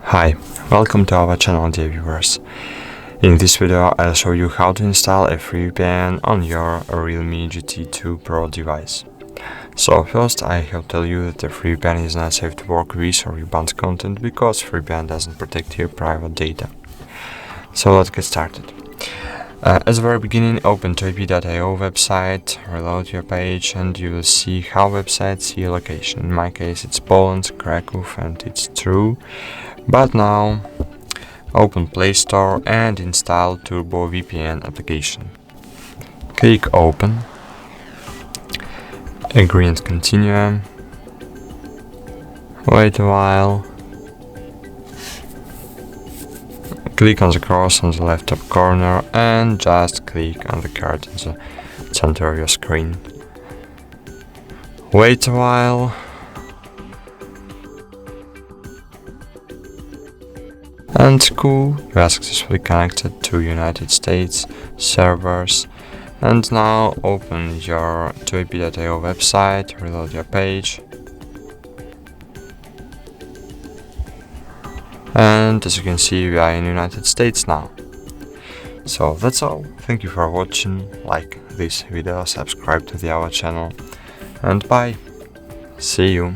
Hi, welcome to our channel, dear viewers. In this video I'll show you how to install a free VPN on your REALME GT 2 Pro device. So first I have to tell you that the free VPN is not safe to work with or rebound content because free VPN doesn't protect your private data. So let's get started. At the very beginning, open VPN.io website, reload your page, and you will see how website see your location. In my case it's Poland, Krakow, and it's true. But now open Play Store and install Turbo VPN application. Click Open, agree and continue, wait a while, click on the cross on the left top corner and just click on the card in the center of your screen. Wait a while, and cool, you are successfully connected to United States servers. And now open your VPN.io website, reload your page. And as you can see, we are in United States now. So that's all. Thank you for watching. Like this video, subscribe to our channel, and bye. See you.